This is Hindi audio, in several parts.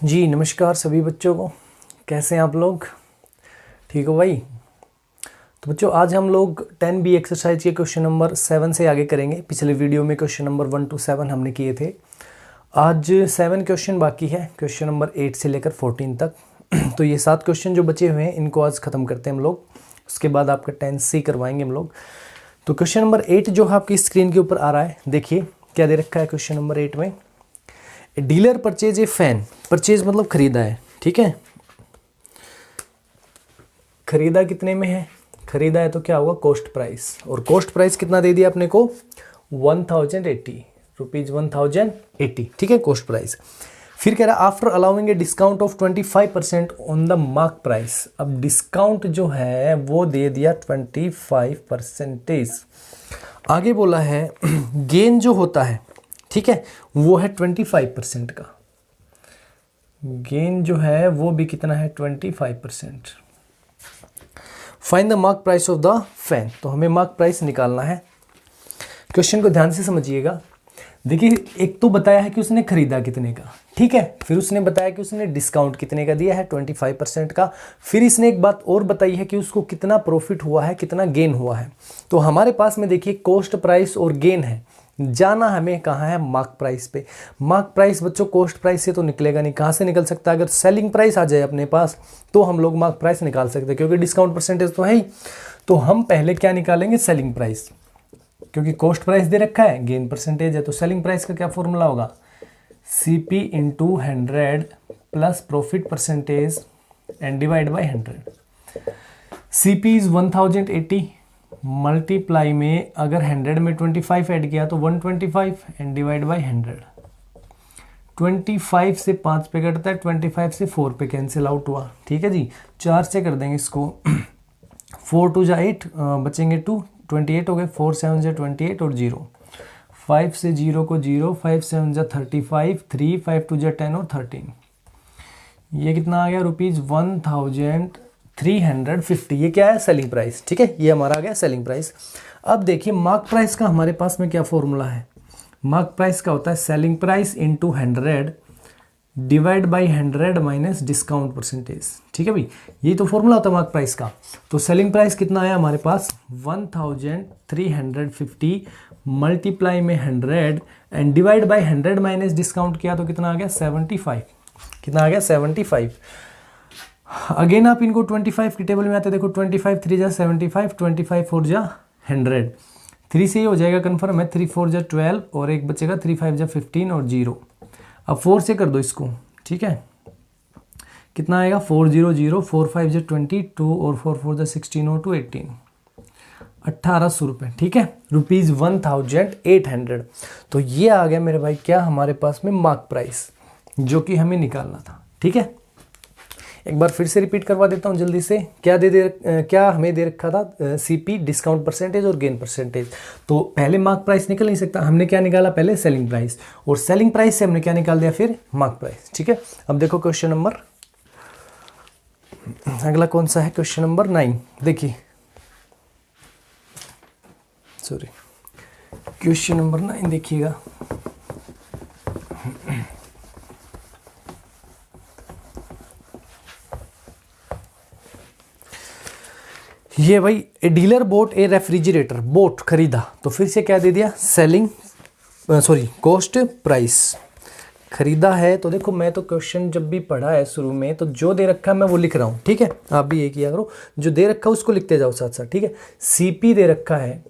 जी नमस्कार सभी बच्चों को। कैसे हैं आप लोग? ठीक हो भाई? तो बच्चों आज हम लोग 10B एक्सरसाइज के क्वेश्चन नंबर 7 से आगे करेंगे। पिछले वीडियो में क्वेश्चन नंबर 1 to 7 हमने किए थे। आज 7 क्वेश्चन बाकी है, क्वेश्चन नंबर 8 से लेकर 14 तक। तो ये 7 क्वेश्चन जो बचे हुए हैं इनको आज ख़त्म करते हैं हम लोग। उसके बाद आपका 10C करवाएंगे हम लोग। तो क्वेश्चन नंबर 8 जो आपकी स्क्रीन के ऊपर आ रहा है, देखिए क्या दे रखा है क्वेश्चन नंबर 8 में। Dealer purchase a fan, purchase मतलब खरीदा है, ठीक है। खरीदा कितने में है? खरीदा है तो क्या होगा? Cost price. और कॉस्ट प्राइस कितना दे दिया अपने को? 1080 रुपीज, 1080, ठीक है, कॉस्ट प्राइस। फिर कह रहा after allowing a discount of 25% on the mark price. अब डिस्काउंट जो है वो दे दिया 25%। आगे बोला है गेन जो होता है, ठीक है, वो है 25% का। गेन जो है वो भी कितना है? 25%। Find the mark price of the fan. तो हमें मार्क प्राइस निकालना है। क्वेश्चन को ध्यान से समझिएगा। देखिए एक तो बताया है कि उसने खरीदा कितने का, ठीक है। फिर उसने बताया कि उसने डिस्काउंट कितने का दिया है? 25% का। फिर इसने एक बात और बताई है कि उसको कितना प्रॉफिट हुआ है, कितना गेन हुआ है। तो हमारे पास में देखिए कॉस्ट प्राइस और गेन है। जाना हमें कहाँ है? मार्क प्राइस पे। मार्क प्राइस बच्चों कॉस्ट प्राइस से तो निकलेगा नहीं। कहाँ से निकल सकता है? अगर सेलिंग प्राइस आ जाए अपने पास तो हम लोग मार्क प्राइस निकाल सकते हैं, क्योंकि डिस्काउंट परसेंटेज तो है ही। तो हम पहले क्या निकालेंगे? सेलिंग प्राइस, क्योंकि कॉस्ट प्राइस दे रखा है, गेन परसेंटेज है। तो सेलिंग प्राइस का क्या फॉर्मूला होगा? CP into 100 plus profit percentage and divide by 100। CP is 1080 multiply में अगर 100 में 25 ऐड किया तो 125 एंड डिवाइड बाई 100। 25 से 5 पे कटता है, 25 से 4 पे कैंसिल आउट हुआ, ठीक है जी। 4 से कर देंगे इसको। 4 2 जा 8, बचेंगे 2, 28 हो गए। 4 7 जा 28 और 0। 5 से 0 को 0, 5 7 जा 35, 3 5 2 जा 10 और 13। ये कितना आ गया? रुपीज़ 1350। ये क्या है? सेलिंग प्राइस, ठीक है। ये हमारा आ गया सेलिंग प्राइस। अब देखिए मार्क प्राइस का हमारे पास में क्या फॉर्मूला है? मार्क प्राइस का होता है selling price into 100 divide by 100 minus discount percentage, ठीक है भाई। ये तो फॉर्मूला होता है मार्क प्राइस का। तो सेलिंग प्राइस कितना आया हमारे पास? 1350 मल्टीप्लाई में 100 and divide by 100 minus discount किया तो कितना आ गया? 75। कितना आ गया? 75। अगेन आप इनको 25 की टेबल में आते देखो, 25 3 जा 75, 25 4 जा 100। 3 से ही हो जाएगा कन्फर्म है। 3 4 जा 12 और एक बचेगा 3 5 जा 15 और 0। अब 4 से कर दो इसको, ठीक है। कितना आएगा? 4 0 0, 4 5 जा 22 और 4 4 जा 16 और 2 18। 1800 रुपये, ठीक है। रुपीज़ 1800। तो ये आ गया मेरे भाई क्या हमारे पास में? मार्क प्राइस, जो कि हमें निकालना था, ठीक है। एक बार फिर से रिपीट करवा देता हूँ जल्दी से। क्या हमें दे रखा था? CP डिस्काउंट परसेंटेज और गेन परसेंटेज। तो पहले मार्क प्राइस निकल नहीं सकता, हमने क्या निकाला? पहले सेलिंग प्राइस, और सेलिंग प्राइस से हमने क्या निकाल दिया? फिर मार्क प्राइस, ठीक है। अब देखो क्वेश्चन नंबर, अगला कौन सा है? Question number 9। देखिए सॉरी, क्वेश्चन नंबर 9 देखिएगा। ये भाई a dealer boat A refrigerator, boat खरीदा, तो फिर से क्या दे दिया? Selling cost price. खरीदा है तो देखो, मैं तो क्वेश्चन जब भी पढ़ा है शुरू में तो जो दे रखा है मैं वो लिख रहा हूँ, ठीक है। आप भी ये किया करो, जो दे रखा है उसको लिखते जाओ साथ साथ, ठीक है। CP दे रखा है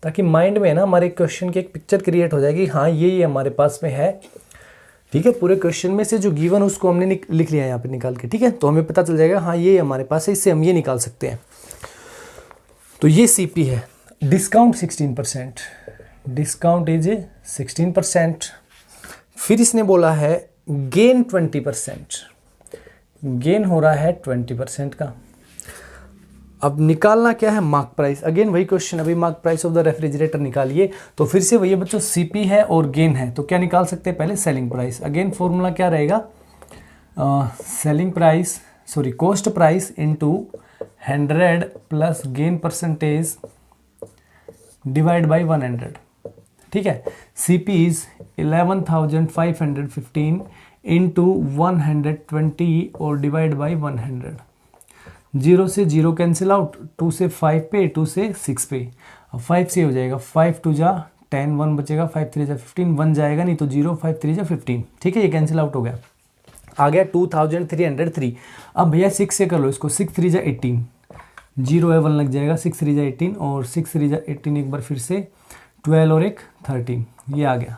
ताकि माइंड में ना हमारे क्वेश्चन की एक पिक्चर क्रिएट हो जाएगी। हाँ ये हमारे पास में है, ठीक है। पूरे क्वेश्चन में से जो गिवन उसको हमने लिख लिया यहाँ पे निकाल के, ठीक है। तो हमें पता चल जाएगा हाँ ये हमारे पास है, इससे हम ये निकाल सकते हैं। तो ये CP है। Discount 16%, discount is 16%। फिर इसने बोला है गेन 20%, गेन हो रहा है 20% का। अब निकालना क्या है? Mark price. अगेन वही क्वेश्चन, अभी mark price of the refrigerator निकालिए। तो फिर से वही बच्चों, CP है और गेन है, तो क्या निकाल सकते हैं? पहले सेलिंग प्राइस। अगेन फॉर्मूला क्या रहेगा? Selling price cost price into 100 plus gain percentage divide by 100, ठीक है। CP इज 11,515 इंटू 120 और डिवाइड बाई 100। 0 से 0 कैंसिल आउट, 2 से 5 पे, 2 से 6 पे। अब 5 से हो जाएगा 5 2 जा 10, 1 बचेगा, 5 3 जा 15, 1 जाएगा नहीं तो 0, 5 3 जा 15। ठीक है, ये कैंसिल आउट हो गया। आ गया 2303। अब भैया 6 से कर लो इसको, 6 3 जा 18, 0 है 1 लग जाएगा, 6 3 जा 18 और 6 3 जा 18 एक बार फिर से 12 और एक 13, ये आ गया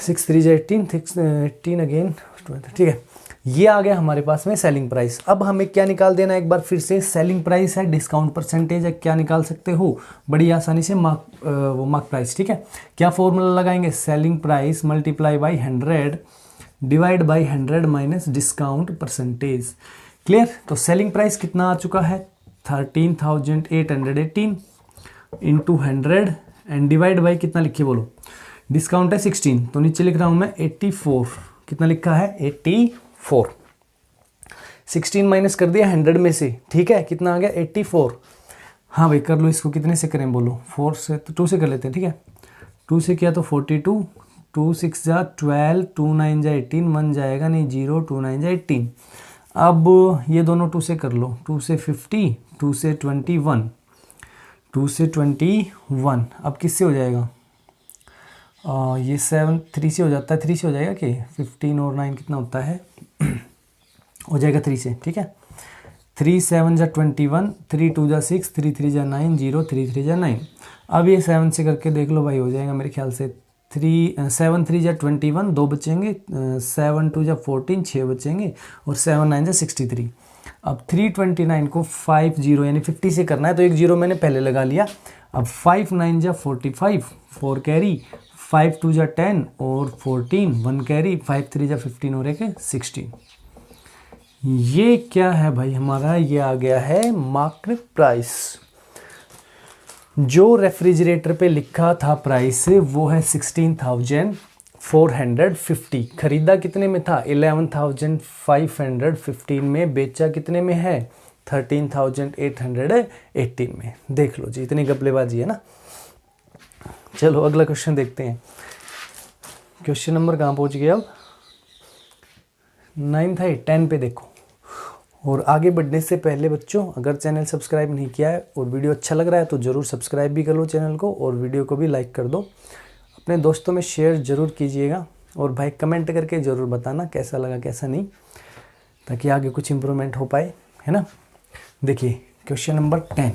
6 3 जा 18, 18 अगेन 12। ठीक है, ये आ गया हमारे पास में सेलिंग प्राइस। अब हमें क्या निकाल देना एक बार फिर से, सेलिंग प्राइस है, डिस्काउंट परसेंटेज है, क्या निकाल सकते हो बड़ी आसानी से, मार्क प्राइस। ठीक है, क्या फॉर्मूला लगाएंगे, selling price multiply by 100 divide by 100 minus discount percentage. Clear. तो सेलिंग प्राइस कितना आ चुका है 13,818 इंटू 100 एंड डिवाइड बाई कितना लिखिए बोलो, डिस्काउंट है 16 तो नीचे लिख रहा हूं मैं 84। कितना लिखा है 84। 16 माइनस कर दिया 100 में से। ठीक है, कितना आ गया 84। हाँ भाई कर लो इसको, कितने से करें बोलो, 4 से तो 2 से कर लेते हैं। ठीक है, 2 से किया तो 42, 2 6 जा 12, 2 9 जा 18, 1 जाएगा नहीं 0, 2 9 जा 18। अब ये दोनों 2 से कर लो, 2 से 50, 2 से 21, 2 से 21। अब किससे हो जाएगा, ये 7 3 से हो जाता है, 3 से हो जाएगा कि 15 और 9 कितना होता है हो जाएगा 3 से। ठीक है, 3 7 जा 21, 3 2 जा 6, 3 3 जा 9, 0 3 3 जा 9। अब ये 7 से करके देख लो भाई, हो जाएगा मेरे ख्याल से 7 3 जा 21, 2 बचेंगे, 7 2 जा 14, 6 बचेंगे और 7 9 जा 63। अब 329 को 50 यानी 50 से करना है तो एक 0 मैंने पहले लगा लिया। अब 5 9 जा 45, 4 कैरी, 5 2 जा 10 और 14, 1 कैरी, 5 3 जा 15 और एक 16। ये क्या है भाई हमारा, ये आ गया है मार्केट प्राइस। जो रेफ्रिजरेटर पे लिखा था प्राइस वो है 16,450। खरीदा कितने में था 11,515 में, बेचा कितने में है 13,818 में। देख लो जी, इतनी गपलेबाजी है ना। चलो अगला क्वेश्चन देखते हैं। क्वेश्चन नंबर कहाँ पहुंच गया अब, 9 था, 10 पे देखो। और आगे बढ़ने से पहले बच्चों, अगर चैनल सब्सक्राइब नहीं किया है और वीडियो अच्छा लग रहा है तो ज़रूर सब्सक्राइब भी कर लो चैनल को, और वीडियो को भी लाइक कर दो, अपने दोस्तों में शेयर ज़रूर कीजिएगा, और भाई कमेंट करके ज़रूर बताना कैसा लगा कैसा नहीं, ताकि आगे कुछ इम्प्रूवमेंट हो पाए, है ना। देखिए क्वेश्चन नंबर 10।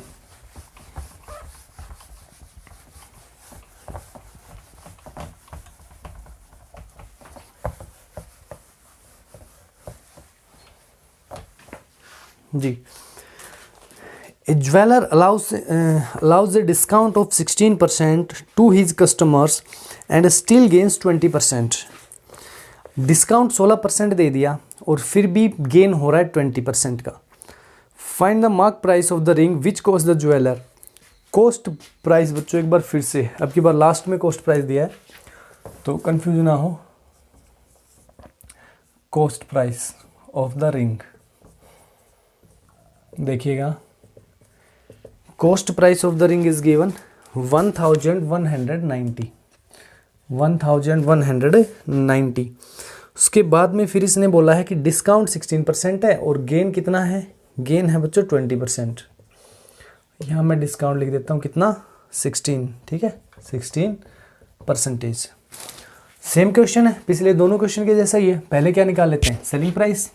जी, a jeweler allows a discount of 16% to his customers and still gains 20%। Discount 16% दे दिया और फिर भी गेन हो रहा है 20% का। Find the mark price of the ring which cost the jeweller. Cost price बच्चों एक बार फिर से, अब की बार लास्ट में कॉस्ट प्राइस दिया है तो कंफ्यूज ना हो। Cost price of the ring देखिएगा, cost price of the ring is given 1190। 1190। उसके बाद में फिर इसने बोला है कि डिस्काउंट 16% है और गेन कितना है, गेन है बच्चों 20%। यहाँ मैं डिस्काउंट लिख देता हूँ कितना 16। ठीक है, 16%। सेम क्वेश्चन है, पिछले दोनों क्वेश्चन के जैसा ही है। पहले क्या निकाल लेते हैं, सेलिंग प्राइस।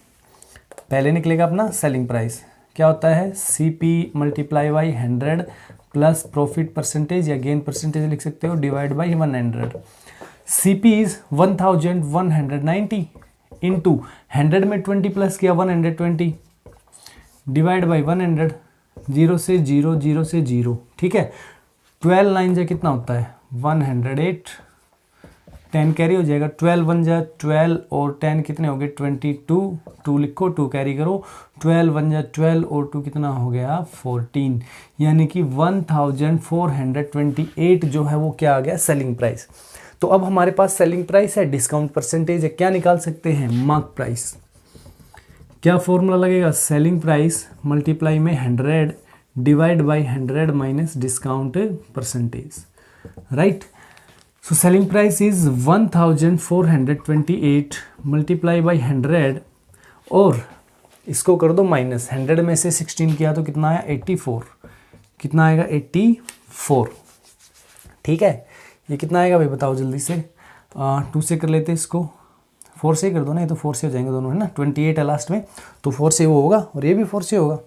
पहले निकलेगा अपना सेलिंग प्राइस, क्या होता है CP multiply by 100 plus profit percentage या गेन परसेंटेज लिख सकते हो divide by 100। CP is 1190 into 100 में 20 प्लस किया 120 डिवाइड बाई 100। 0 से 0, 0 से 0। ठीक है, 12 9 जा कितना होता है 108, 10 कैरी हो जाएगा, 12 1 जा 12 और 10 कितने हो गए 22, 2 लिखो 2 कैरी करो, 12 1 जा 12 और 2 कितना हो गया 14, यानी कि 1428 जो है वो क्या आ गया सेलिंग प्राइस। तो अब हमारे पास सेलिंग प्राइस है, डिस्काउंट परसेंटेज है, क्या निकाल सकते हैं मार्क प्राइस। क्या फॉर्मूला लगेगा, सेलिंग प्राइस मल्टीप्लाई में 100 divide by 100 minus discount percentage, right. So selling price is 1428 multiply by 100 और इसको कर दो माइनस, 100 में से 16 किया तो कितना आया 84, कितना आएगा 84, ठीक है। ये कितना आएगा भाई बताओ जल्दी से, 2 से कर लेते इसको, 4 से ही कर दो ना, ये तो 4 से हो जाएंगे दोनों है ना, 28 है लास्ट में तो 4 से वो होगा और ये भी 4 से होगा।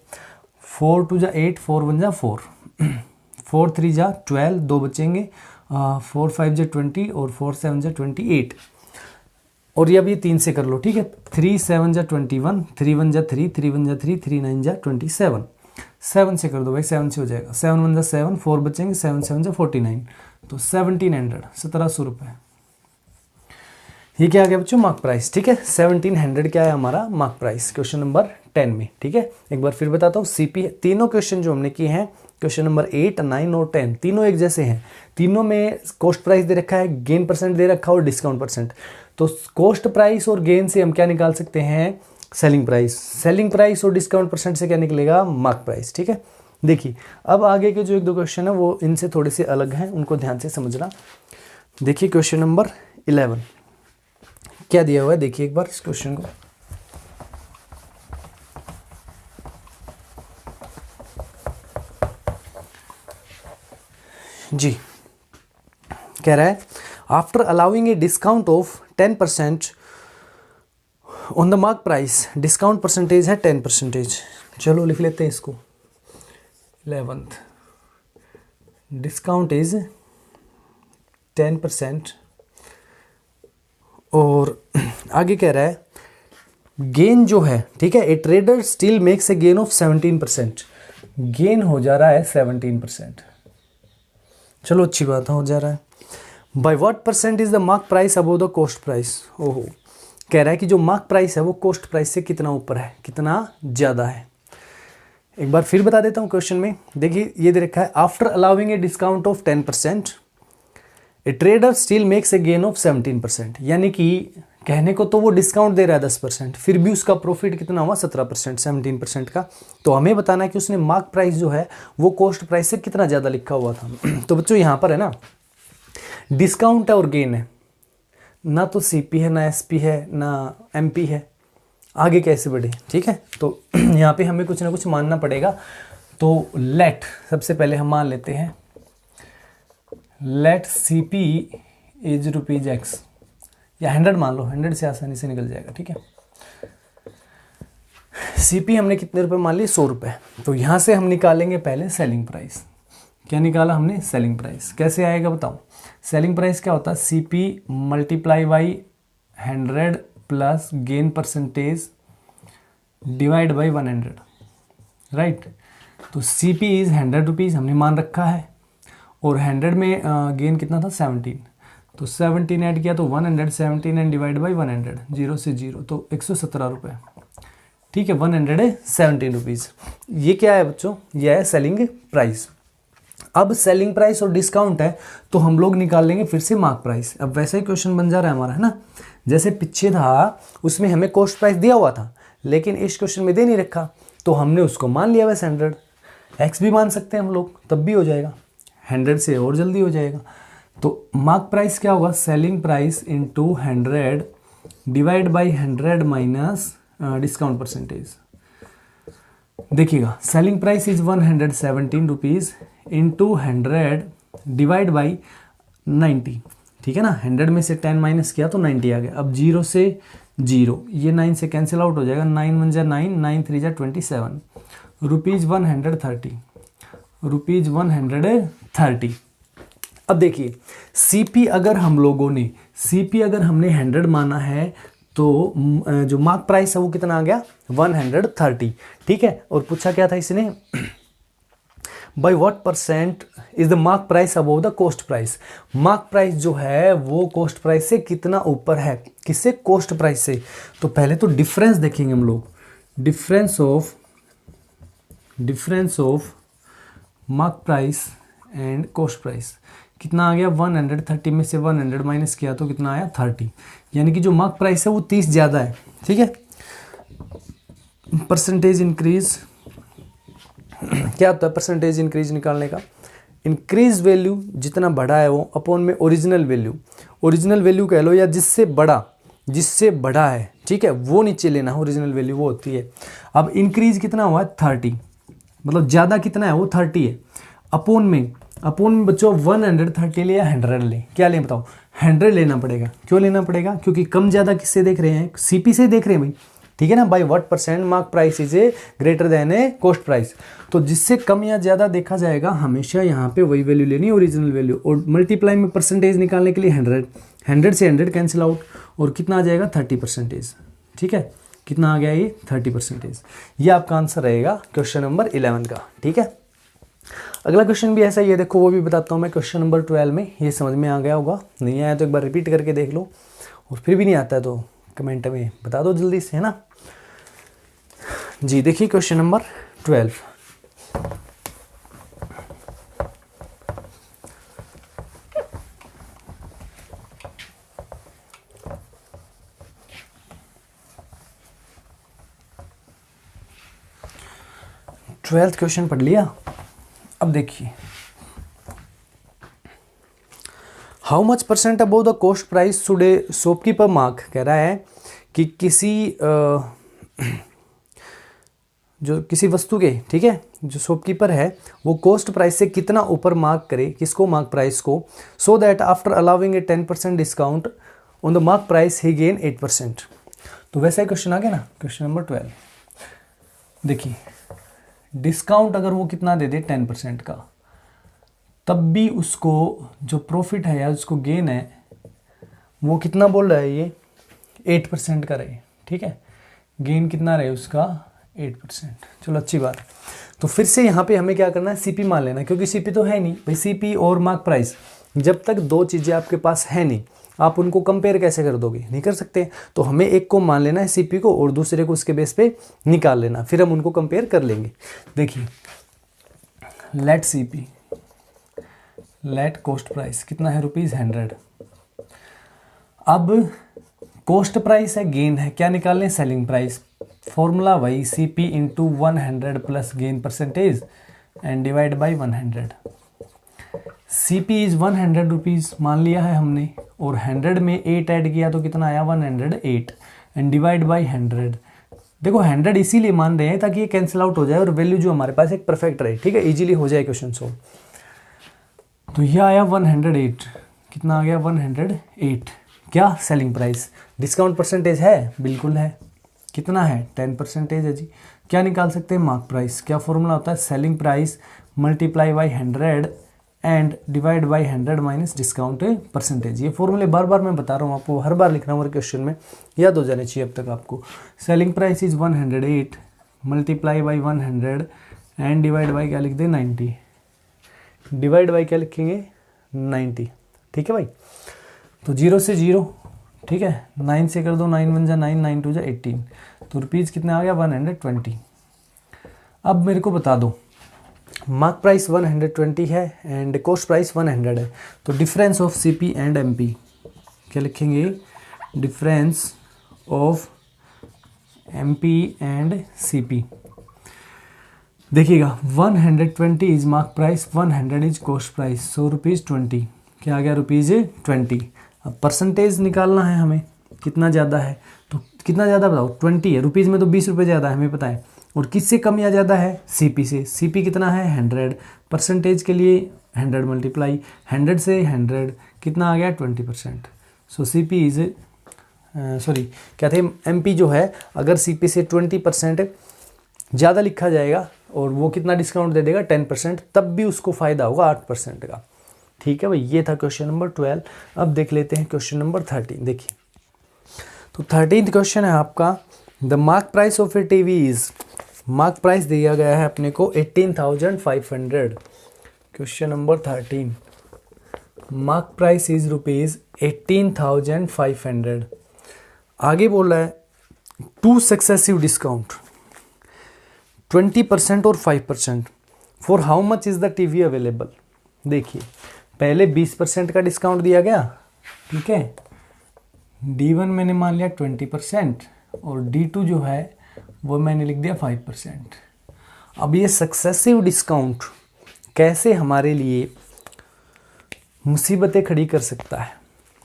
4 2 जा 8, 4 1 जा 4, 4 3 जा 12, 2 बचेंगे, 4 5 जा 20 और 4 7 जा 28 और ये अब ये 3 से कर लो, ठीक है। 3 7 जा 21, 3 1 जा 3, 3 1 जा 3, 3 9 जा 27, 7 से कर दो भाई, 7 से हो जाएगा, 7 1 जा 7, 4 बचेंगे, 7 7 जा 49, तो 1700, 1700 रुपये। ये क्या आ गया बच्चों मार्क प्राइस, ठीक है। 1700 क्या है हमारा मार्क प्राइस क्वेश्चन नंबर 10 में, ठीक है। एक बार फिर बताता हूँ, सीपी तीनों क्वेश्चन जो हमने किए हैं क्वेश्चन नंबर 8 9 और 10 तीनों एक जैसे हैं, तीनों में कॉस्ट प्राइस दे रखा है, गेन परसेंट दे रखा है और डिस्काउंट परसेंट। तो कॉस्ट प्राइस और गेन से हम क्या निकाल सकते हैं, सेलिंग प्राइस, सेलिंग प्राइस और डिस्काउंट परसेंट से क्या निकलेगा मार्क प्राइस, ठीक है। देखिए अब आगे के जो 1-2 क्वेश्चन है वो इनसे थोड़े से अलग हैं, उनको ध्यान से समझना। देखिए क्वेश्चन नंबर 11 क्या दिया हुआ है, देखिए एक बार इस क्वेश्चन को। जी कह रहा है after allowing a discount of 10% on the mark price, discount percentage है 10%। चलो लिख लेते हैं इसको, 11th डिस्काउंट इज 10% और आगे कह रहा है गेन जो है, ठीक है, ए trader still makes a gain of 17%, gain हो जा रहा है 17%। चलो अच्छी बात है, हो जा रहा है। By what percent is the mark price above the cost price, ओहो कह रहा है कि जो मार्क प्राइस है वो कॉस्ट प्राइस से कितना ऊपर है, कितना ज़्यादा है। एक बार फिर बता देता हूँ क्वेश्चन में, देखिए ये दे रखा है after allowing a discount of 10% A trader still makes a gain of 17%, यानी कि कहने को तो वो डिस्काउंट दे रहा है 10%, फिर भी उसका प्रॉफिट कितना हुआ 17%, 17% का। तो हमें बताना है कि उसने मार्क प्राइस जो है वो कॉस्ट प्राइस से कितना ज़्यादा लिखा हुआ था। तो बच्चों यहाँ पर है ना डिस्काउंट है और गेन है, ना तो सीपी है ना एसपी है ना एमपी है, आगे कैसे बढ़े, ठीक है। तो यहाँ पे हमें कुछ ना कुछ मानना पड़ेगा। तो लेट सबसे पहले हम मान लेते हैं लेट सीपी इज ₹X या 100 मान लो, 100 से आसानी से निकल जाएगा, ठीक है। सीपी हमने कितने रुपए मान लिए, 100 रुपये। तो यहाँ से हम निकालेंगे पहले सेलिंग प्राइस। क्या निकाला हमने, सेलिंग प्राइस। कैसे आएगा बताओ, सेलिंग प्राइस क्या होता है, CP multiply by 100 plus gain percentage divide by 100, right. तो सीपी इज 100 रुपीज़ हमने मान रखा है और 100 में गेन कितना था 17, तो 17 ऐड किया तो 117 एंड डिवाइड बाई 100, 0 से 0 तो 117 रुपये, ठीक है। 117 रुपीज़, ये क्या है बच्चों, ये है सेलिंग प्राइस। अब सेलिंग प्राइस और डिस्काउंट है तो हम लोग निकाल लेंगे फिर से मार्क प्राइस। अब वैसा ही क्वेश्चन बन जा रहा है हमारा, है ना। जैसे पीछे था उसमें हमें कॉस्ट प्राइस दिया हुआ था, लेकिन इस क्वेश्चन में दे नहीं रखा, तो हमने उसको मान लिया वैसे 100, एक्स भी मान सकते हैं हम लोग, तब भी हो जाएगा, 100 से और जल्दी हो जाएगा। तो मार्क प्राइस क्या होगा, selling price into 100 divide by 100 minus discount percentage. देखिएगा selling price is 117 rupees into 100 divide by 90, ठीक है ना। 100 में से 10 माइनस किया तो 90 आ गया। अब 0 से 0, ये 9 से कैंसिल आउट हो जाएगा, 9 1 जा 9, 9 3 जा 27, ₹130, ₹130। अब देखिए सीपी अगर हम लोगों ने अगर हमने 100 माना है तो जो मार्क प्राइस है वो कितना आ गया 130, ठीक है। और पूछा क्या था इसने, by what percent is the mark price above the cost price. Mark price जो है वो कॉस्ट प्राइस से कितना ऊपर है, किससे, कॉस्ट प्राइस से। तो पहले तो डिफरेंस देखेंगे हम लोग, difference of mark price and cost price कितना आ गया 130 में से 100 माइनस किया तो कितना आया 30, यानी कि जो मार्क प्राइस है वो 30 ज़्यादा है, ठीक है। परसेंटेज इंक्रीज क्या होता है, परसेंटेज इंक्रीज निकालने का इंक्रीज वैल्यू जितना बढ़ा है वो अपॉन में ओरिजिनल वैल्यू कह लो, या जिससे बड़ा है, ठीक है, वो नीचे लेना, ओरिजिनल वैल्यू वो होती है। अब इंक्रीज कितना हुआ है 30, मतलब ज़्यादा कितना है वो 30 है। अपॉन में बच्चों 130 ले या 100 ले, क्या लें बताओ? 100 लेना पड़ेगा। क्यों लेना पड़ेगा? क्योंकि कम ज़्यादा किससे देख रहे हैं? सीपी से देख रहे हैं भाई, ठीक है ना। By what percent mark price is a greater than A cost price. तो जिससे कम या ज़्यादा देखा जाएगा हमेशा यहाँ पे वही वैल्यू लेनी है, ओरिजिनल वैल्यू, और मल्टीप्लाई में परसेंटेज निकालने के लिए 100 से 100 कैंसिल आउट, और कितना आ जाएगा 30%, ठीक है। कितना आ गया ये 30%। ये आपका आंसर रहेगा क्वेश्चन नंबर 11 का, ठीक है। अगला क्वेश्चन भी ऐसा ही है, देखो वो भी बताता हूँ मैं। क्वेश्चन नंबर 12 में ये समझ में आ गया होगा, नहीं आया तो एक बार रिपीट करके देख लो, और फिर भी नहीं आता है तो कमेंट में बता दो जल्दी से, है ना जी। देखिए क्वेश्चन नंबर 12, ट्वेल्थ क्वेश्चन पढ़ लिया। अब देखिए, how much percent above the cost price should A shopkeeper mark, कह रहा है कि किसी वस्तु के, ठीक है, जो शॉपकीपर है वो कॉस्ट प्राइस से कितना ऊपर मार्क करे, किसको? मार्क प्राइस को, so that after allowing A 10% discount on the mark price he gain 8%। तो वैसा ही क्वेश्चन आ गया ना, क्वेश्चन नंबर 12। देखिए, डिस्काउंट अगर वो कितना दे दे 10% का, तब भी उसको जो प्रॉफिट है या उसको गेन है वो कितना बोल रहा है, ये 8% का रहे, ठीक है। गेन कितना रहे उसका? 8%। चलो अच्छी बात है। तो फिर से यहाँ पे हमें क्या करना है? सीपी मान लेना, क्योंकि सीपी तो है नहीं भाई। सीपी और मार्क प्राइस, जब तक दो चीज़ें आपके पास है नहीं, आप उनको कंपेयर कैसे कर दोगे? नहीं कर सकते। तो हमें एक को मान लेना है सीपी को, और दूसरे को उसके बेस पे निकाल लेना, फिर हम उनको कंपेयर कर लेंगे। देखिए, let CP, let cost price कितना है? ₹100। अब कॉस्ट प्राइस है, गेन है, क्या निकालने? Selling price. फॉर्मूला वही, CP into 100 plus gain percentage and divide by 100। CP is 100 rupees मान लिया है हमने, और 100 में 8 ऐड किया तो कितना आया? 108 एंड डिवाइड बाई 100। देखो 100 इसीलिए मान रहे हैं ताकि ये कैंसिल आउट हो जाए और वैल्यू जो हमारे पास एक परफेक्ट रहे, ठीक है, इजीली हो जाए क्वेश्चन सॉल्व। तो ये आया 108, कितना आ गया? 108। क्या? Selling price. डिस्काउंट परसेंटेज है? बिल्कुल है। कितना है? 10% है जी। क्या निकाल सकते हैं? Mark price. क्या फॉर्मूला होता है? Selling price multiply by 100 and divide by 100 minus discount percentage. ये फॉर्मूले बार बार मैं बता रहा हूँ आपको, हर बार लिखना हूँ क्वेश्चन में, याद हो जाने चाहिए अब तक आपको। Selling price is 108 multiply by 100 and divide by क्या लिख दे? 90। डिवाइड बाई क्या लिखेंगे? 90, ठीक है भाई। तो 0 से 0, ठीक है, 9 से कर दो, 9 1 जा 9, 9 2 जा 18। तो रुपीज़ कितना आ गया? 120। अब मेरे को बता दो, मार्क प्राइस 120 है एंड कॉस्ट प्राइस 100 है, तो difference of CP and MP क्या लिखेंगे? Difference of MP and CP. देखिएगा, 120 is mark price, 100 is cost price, so ₹20। क्या आ गया? ₹20। अब परसेंटेज निकालना है हमें, कितना ज़्यादा है, तो कितना ज़्यादा बताओ? 20 है। रुपीज़ में तो 20 रुपये ज़्यादा है, हमें पता है। और किससे कम या ज़्यादा है? सीपी से। सीपी कितना है? 100। परसेंटेज के लिए 100 मल्टीप्लाई 100 से 100 कितना आ गया? 20%। सो सीपी इज सॉरी क्या थे, एमपी जो है, अगर सीपी से 20% ज़्यादा लिखा जाएगा और वो कितना डिस्काउंट दे देगा? 10%, तब भी उसको फ़ायदा होगा 8% का, ठीक है भाई। ये था क्वेश्चन नंबर 12। अब देख लेते हैं क्वेश्चन नंबर 13। देखिए, तो 13th क्वेश्चन है आपका, the mark price of A TV is, mark price दिया गया है अपने को 18,500। Question number 13, mark price is ₹18,500। आगे बोल रहा है टू सक्सेसिव डिस्काउंट 20% और 5%, for how much is the TV available. देखिए, पहले 20% का डिस्काउंट दिया गया, ठीक है, D1 मैंने मान लिया 20% और D2 जो है वो मैंने लिख दिया 5%। अब ये सक्सेसिव डिस्काउंट कैसे हमारे लिए मुसीबतें खड़ी कर सकता है,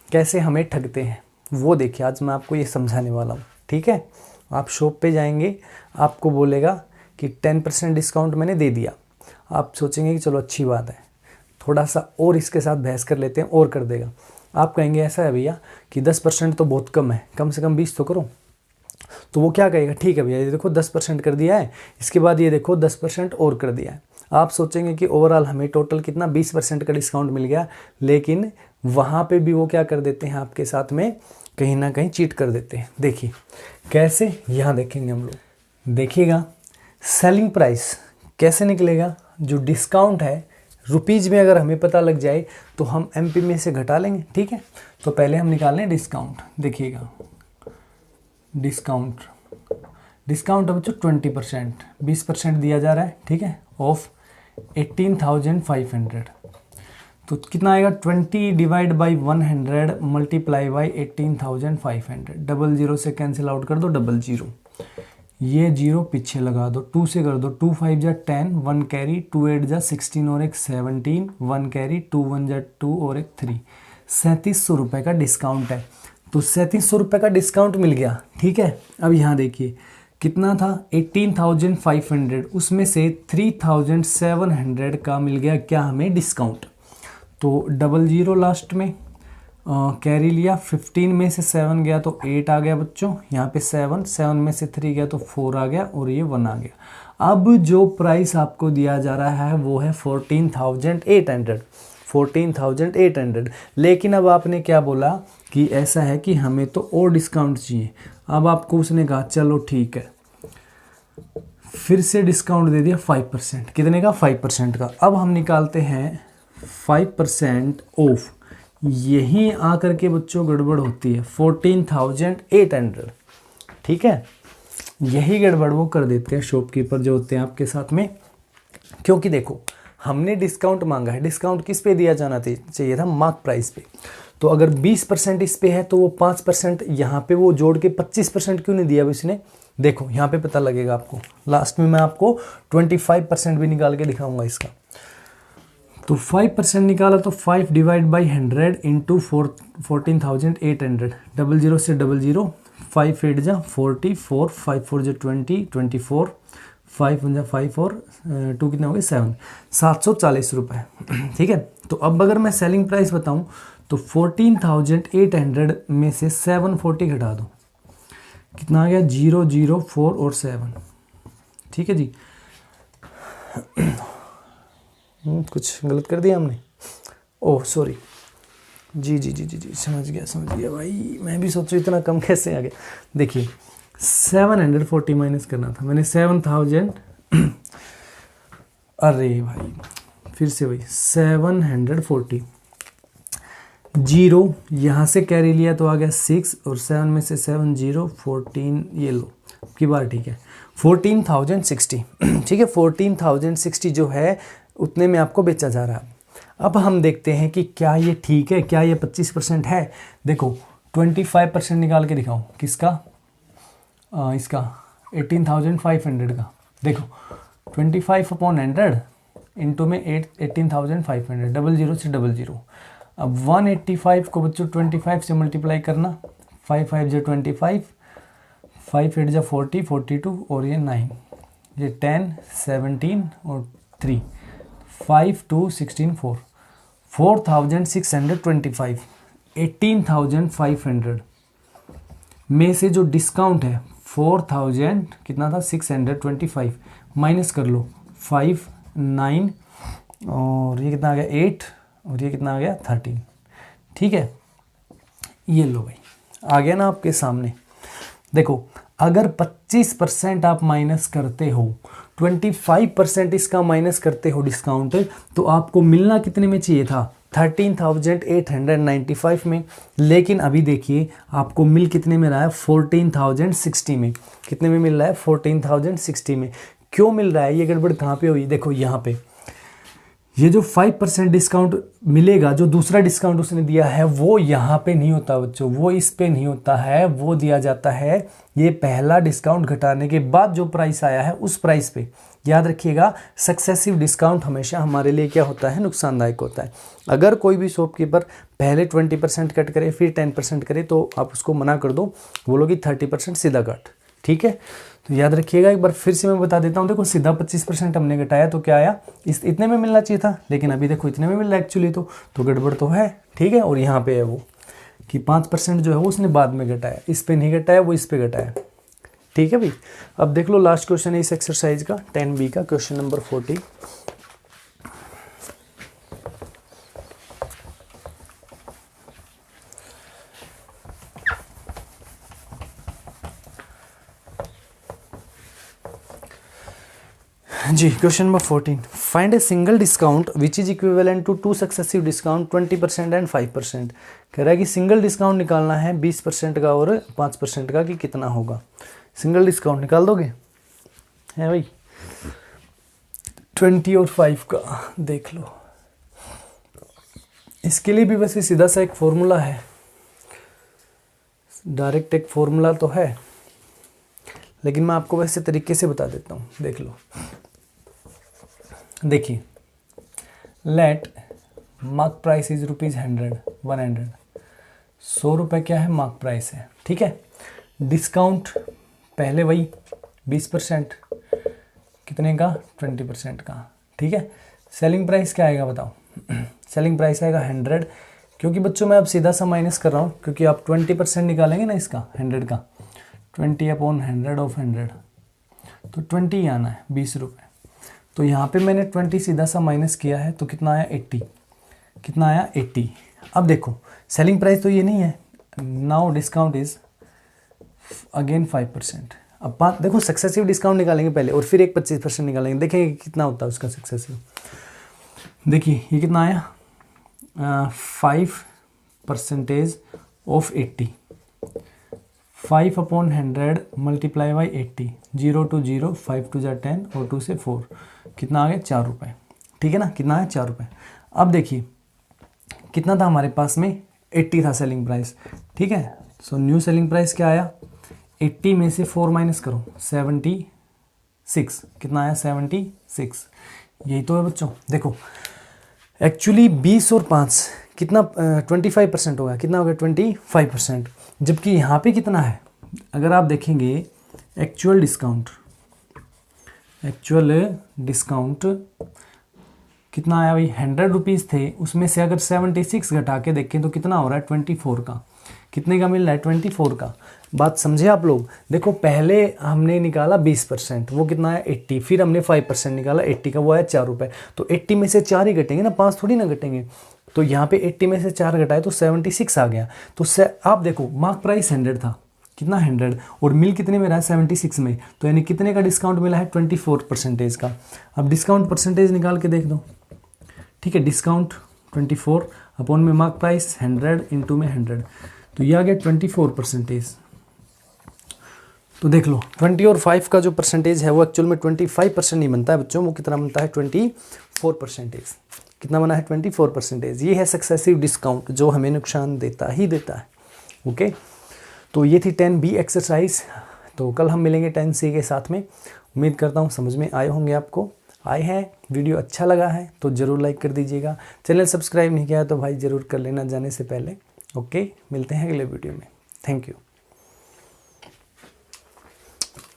कैसे हमें ठगते हैं, वो देखिए आज मैं आपको ये समझाने वाला हूँ। ठीक है, आप शॉप पे जाएंगे, आपको बोलेगा कि 10% डिस्काउंट मैंने दे दिया। आप सोचेंगे कि चलो अच्छी बात है, थोड़ा सा और इसके साथ बहस कर लेते हैं, और कर देगा। आप कहेंगे ऐसा है भैया कि 10% तो बहुत कम है, कम से कम 20 तो करो। तो वो क्या कहेगा, ठीक है भैया ये देखो 10% कर दिया है, इसके बाद ये देखो 10% और कर दिया है। आप सोचेंगे कि ओवरऑल हमें टोटल कितना 20% का डिस्काउंट मिल गया, लेकिन वहाँ पे भी वो क्या कर देते हैं, आपके साथ में कहीं ना कहीं चीट कर देते हैं। देखिए कैसे, यहाँ देखेंगे हम लोग। देखिएगा सेलिंग प्राइस कैसे निकलेगा, जो डिस्काउंट है रुपीज़ में अगर हमें पता लग जाए तो हम MP में से घटा लेंगे। ठीक है, तो पहले हम निकाल लें डिस्काउंट। देखिएगा डिस्काउंट बच्चों 20%, 20% दिया जा रहा है। ठीक है, ऑफ 18,500, तो कितना आएगा, 20 डिवाइड बाई 100 मल्टीप्लाई बाई 18,500। 00 से कैंसिल आउट कर दो, 00, ये 0 पीछे लगा दो, 2 से कर दो, 2 5 जा 10, 1 कैरी, 2 8 जा 16 और एक 17, 1 कैरी, 2 1 जा 2 और एक 3। 3700 रुपये का डिस्काउंट है, तो 3700 रुपये का डिस्काउंट मिल गया। ठीक है, अब यहाँ देखिए कितना था, 18,500, उसमें से 3,700 का मिल गया क्या हमें डिस्काउंट। तो 00 लास्ट में कैरी लिया, 15 में से 7 गया तो 8 आ गया बच्चों, यहाँ पे 7 में से 3 गया तो 4 आ गया, और ये 1 आ गया। अब जो प्राइस आपको दिया जा रहा है वो है 14,800। लेकिन अब आपने क्या बोला कि ऐसा है कि हमें तो और डिस्काउंट चाहिए। अब आपको उसने कहा चलो ठीक है, फिर से डिस्काउंट दे दिया 5%। कितने का, 5% का। अब हम निकालते हैं 5% ऑफ, यही आकर के बच्चों गड़बड़ होती है, 14,800। ठीक है, यही गड़बड़ वो कर देते हैं शॉपकीपर जो होते हैं आपके साथ में, क्योंकि देखो हमने डिस्काउंट मांगा है, डिस्काउंट किस पे दिया जाना चाहिए था, मार्क प्राइस पे। तो अगर 20% इस पे है तो वो 5% यहाँ पे वो जोड़ के 25% क्यों नहीं दिया उसने, देखो यहाँ पे पता लगेगा आपको। लास्ट में मैं आपको 25% भी निकाल के दिखाऊंगा इसका। तो 5% निकाला तो 5 डिवाइड बाई 100 इंटू 14,800, 00 से 00, 5 8 जा 44, 5 4 जा 20, 24, 5 1 जा 5 और 2 कितने हो गए 7, 740 रुपये। ठीक है, तो अब अगर मैं सेलिंग प्राइस बताऊं तो 14,800 में से 740 घटा दो, कितना आ गया, 0 0 4 और 7। ठीक है जी, कुछ गलत कर दिया हमने, ओह सॉरी, जी जी जी जी जी समझ गया भाई, मैं भी सोचूं इतना कम कैसे आ गया। देखिए 740 माइनस करना था मैंने, 7,000 अरे भाई फिर से वही 740, 0 यहाँ से कैरी लिया तो आ गया 6, और 7 में से 7 0 14, ये लो की बार। ठीक है, 14,060। ठीक है, 14,060 जो है उतने में आपको बेचा जा रहा है। अब हम देखते हैं कि क्या ये ठीक है, क्या ये 25% है। देखो 25% निकाल के दिखाऊं किसका, इसका 18,500 का। देखो 25/100 इंटू में 18,500, 00 से 00। अब 185 को बच्चों 25 से मल्टीप्लाई करना, 5 5 जो 25, 5 8 जो 40, 42 और ये 9, ये 10 17 और 3, 5 2 16 4, 4,625। 18,500 में से जो डिस्काउंट है 4,000 कितना था 625, माइनस कर लो 5 9 और ये कितना आ गया 8 और ये कितना आ गया 13। ठीक है, ये लो भाई आ गया ना आपके सामने। देखो अगर 25% आप माइनस करते हो, 25% इसका माइनस करते हो डिस्काउंट, तो आपको मिलना कितने में चाहिए था, 13,895 में। लेकिन अभी देखिए आपको मिल कितने में रहा है, 14,060 में। कितने में मिल रहा है, 14,060 में। क्यों मिल रहा है, ये गड़बड़ कहाँ पे हुई, देखो यहाँ पे ये जो 5% डिस्काउंट मिलेगा, जो दूसरा डिस्काउंट उसने दिया है वो यहाँ पे नहीं होता बच्चों, वो इस पे नहीं होता है, वो दिया जाता है ये पहला डिस्काउंट घटाने के बाद जो प्राइस आया है उस प्राइस पे। याद रखिएगा सक्सेसिव डिस्काउंट हमेशा हमारे लिए क्या होता है, नुकसानदायक होता है। अगर कोई भी शॉपकीपर पहले 20% कट करे फिर 10% करे तो आप उसको मना कर दो, बोलो कि 30% सीधा कट, ठीक है। तो याद रखिएगा, एक बार फिर से मैं बता देता हूँ। देखो सीधा 25% हमने घटाया तो क्या आया, इतने में मिलना चाहिए था, लेकिन अभी देखो इतने में मिल रहा है एक्चुअली, तो गड़बड़ तो है, ठीक है। और यहाँ पे है वो कि 5% जो है वो उसने बाद में घटाया, इस पे नहीं घटाया, वो इस पे घटाया, ठीक है भाई। अब देख लो लास्ट क्वेश्चन है इस एक्सरसाइज का 10B का, क्वेश्चन नंबर 40। जी question number 14, find a single discount which is equivalent to 2 successive discount 20% and 5%। कह रहा है कि सिंगल डिस्काउंट निकालना है 20% का और 5% का, कि कितना होगा। सिंगल डिस्काउंट निकाल दोगे, है भाई 20 और 5 का, देख लो। इसके लिए भी वैसे सीधा सा एक फॉर्मूला है, डायरेक्ट एक फॉर्मूला तो है, लेकिन मैं आपको वैसे तरीके से बता देता हूँ, देख लो। देखिए, लेट मार्क प्राइस इज ₹100, 100 रुपये क्या है, मार्क प्राइस है, ठीक है। डिस्काउंट पहले वही 20%, कितने का, 20% का, ठीक है। सेलिंग प्राइस क्या आएगा बताओ, सेलिंग प्राइस आएगा 100, क्योंकि बच्चों मैं अब सीधा सा माइनस कर रहा हूँ, क्योंकि आप 20% निकालेंगे ना इसका 100 का, 20/100 ऑफ 100, तो 20 आना है, 20 रुपये। तो यहाँ पे मैंने 20 सीधा सा माइनस किया है, तो कितना आया 80, कितना आया 80। अब देखो सेलिंग प्राइस तो ये नहीं है, नाउ डिस्काउंट इज अगेन 5%। अब देखो सक्सेसिव डिस्काउंट निकालेंगे पहले और फिर एक 25% निकालेंगे, देखेंगे कितना होता है उसका सक्सेसिव। देखिए ये कितना आया 5% of 80, 5/100 multiply by 80, 0 to 0, 5 to 10 और 2 से 4, कितना आ गया 4 रुपये, ठीक है ना, कितना है 4 रुपये। अब देखिए कितना था हमारे पास में, 80 था सेलिंग प्राइस, ठीक है। सो न्यू सेलिंग प्राइस क्या आया, 80 में से 4 माइनस करो, 76, कितना आया 76, यही तो है बच्चों। देखो एक्चुअली 20 और 5 कितना 25% होगा, कितना हो गया 25%, जबकि यहाँ पे कितना है, अगर आप देखेंगे एक्चुअल डिस्काउंट कितना आया भाई, 100 रुपीज़ थे, उसमें से अगर 76 घटा के देखें तो कितना हो रहा है 24 का, कितने का मिल रहा है 24 का। बात समझे आप लोग। देखो पहले हमने निकाला 20%, वो कितना है 80, फिर हमने 5% निकाला 80 का, वो आया 4 रुपये। तो 80 में से 4 ही घटेंगे ना, 5 थोड़ी ना घटेंगे। तो यहाँ पे 80 में से 4 घटाए तो 76 आ गया। तो आप देखो मार्क प्राइस 100 था, कितना 100, और मिल कितने में रहा है 76 में, तो यानी कितने का डिस्काउंट मिला है 24% का। अब डिस्काउंट परसेंटेज निकाल के देख दो, ठीक है। डिस्काउंट 24 अपॉन में मार्क प्राइस 100 इंटू में 100, तो ये आ गया 24%। तो देख लो 20 और 5 का जो परसेंटेज है वो एक्चुअल में 25% नहीं बनता है बच्चों, वो कितना बनता है 24%। कितना बना है 24%। ये है सक्सेसिव डिस्काउंट जो हमें नुकसान देता ही देता है। ओके, तो ये थी 10B एक्सरसाइज। तो कल हम मिलेंगे 10C के साथ में। उम्मीद करता हूँ समझ में आए होंगे, आपको आए हैं। वीडियो अच्छा लगा है तो ज़रूर लाइक कर दीजिएगा। चैनल सब्सक्राइब नहीं किया तो भाई ज़रूर कर लेना जाने से पहले। ओके, मिलते हैं अगले वीडियो में। Thank you.